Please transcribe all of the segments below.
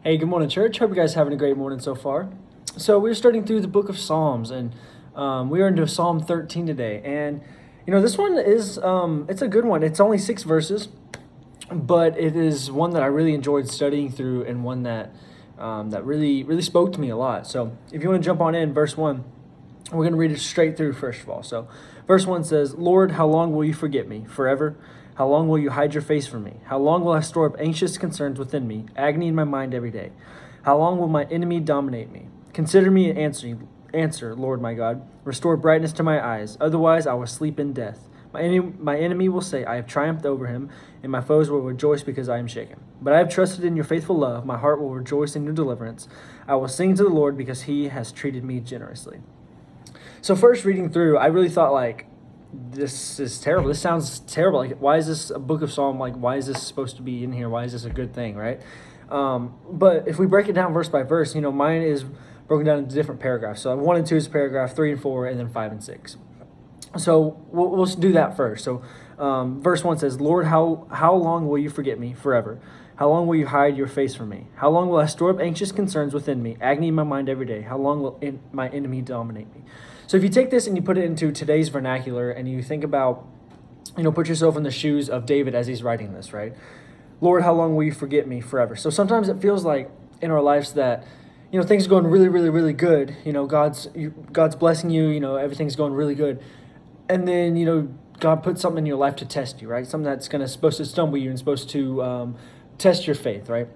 Hey, good morning, church. Hope you guys are having a great morning so far. So we're starting through the book of Psalms, and we are into Psalm 13 today. And this one is it's a good one. It's only 6 verses, but it is one that I really enjoyed studying through, and one that that really spoke to me a lot. So if you want to jump on in, verse 1, we're going to read it straight through first of all. So verse 1 says, "Lord, how long will you forget me? Forever? How long will you hide your face from me? How long will I store up anxious concerns within me, agony in my mind every day? How long will my enemy dominate me? Consider me and answer, Lord my God. Restore brightness to my eyes, otherwise I will sleep in death. My enemy will say, I have triumphed over him, and my foes will rejoice because I am shaken. But I have trusted in your faithful love. My heart will rejoice in your deliverance. I will sing to the Lord because he has treated me generously." So first reading through, I really thought, this is terrible. This sounds terrible. Why is this a book of Psalm? Why is this supposed to be in here? Why is this a good thing, right? But if we break it down verse by verse, mine is broken down into different paragraphs. So 1 and 2 is paragraph, 3 and 4, and then 5 and 6. So we'll do that first. So verse 1 says, "Lord, how long will you forget me? Forever? How long will you hide your face from me? How long will I store up anxious concerns within me, agony in my mind every day? How long will my enemy dominate me?" So if you take this and you put it into today's vernacular, and you think about, put yourself in the shoes of David as he's writing this, right? "Lord, how long will you forget me? Forever?" So sometimes it feels like in our lives that, things are going really, really, really good. God's blessing you, everything's going really good. And then, God puts something in your life to test you, right? Something that's supposed to stumble you and supposed to test your faith, right?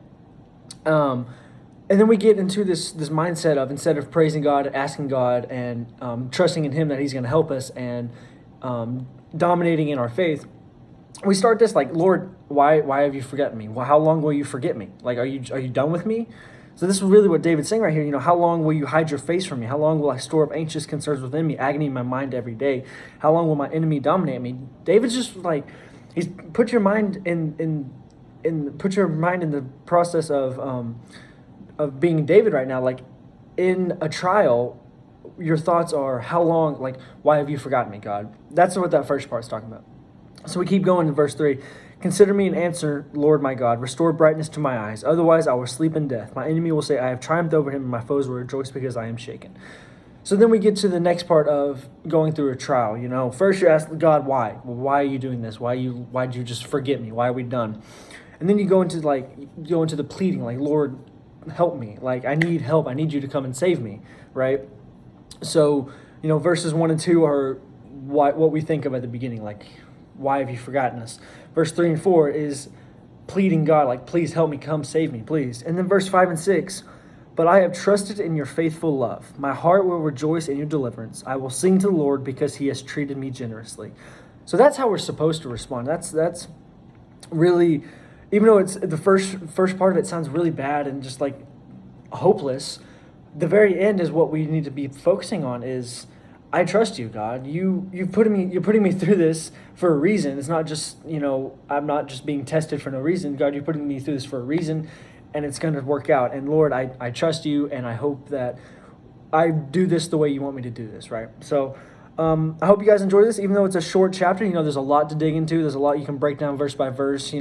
And then we get into this mindset of, instead of praising God, asking God, and trusting in Him that He's going to help us, and dominating in our faith, we start this "Lord, why have you forgotten me? Well, how long will you forget me? Are you done with me?" So this is really what David's saying right here. How long will you hide your face from me? How long will I store up anxious concerns within me, agony in my mind every day? How long will my enemy dominate me? David's just he's put your mind in the process of being David right now. In a trial, your thoughts are, how long, why have you forgotten me, God? That's what that first part's talking about. So we keep going to verse 3. "Consider me and answer, Lord my God. Restore brightness to my eyes. Otherwise I will sleep in death. My enemy will say, I have triumphed over him, and my foes will rejoice because I am shaken." So then we get to the next part of going through a trial. First you ask God, why? Well, why are you doing this? Why'd you just forget me? Why are we done? And then you go into the pleading, Lord, help me. I need help. I need you to come and save me, right? So, verses 1 and 2 are what we think of at the beginning, why have you forgotten us? Verse 3 and 4 is pleading God, please help me, come save me, please. And then verse 5 and 6, "But I have trusted in your faithful love. My heart will rejoice in your deliverance. I will sing to the Lord because he has treated me generously." So that's how we're supposed to respond. That's really, even though it's the first part of it sounds really bad and just hopeless, the very end is what we need to be focusing on. Is, I trust you, God. You're putting me through this for a reason. It's not just, I'm not just being tested for no reason. God, you're putting me through this for a reason, and it's going to work out. And Lord, I trust you, and I hope that I do this the way you want me to do this, right? So I hope you guys enjoy this, even though it's a short chapter. There's a lot to dig into. There's a lot you can break down verse by verse,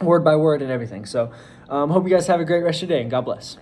word by word and everything. So hope you guys have a great rest of your day, and God bless.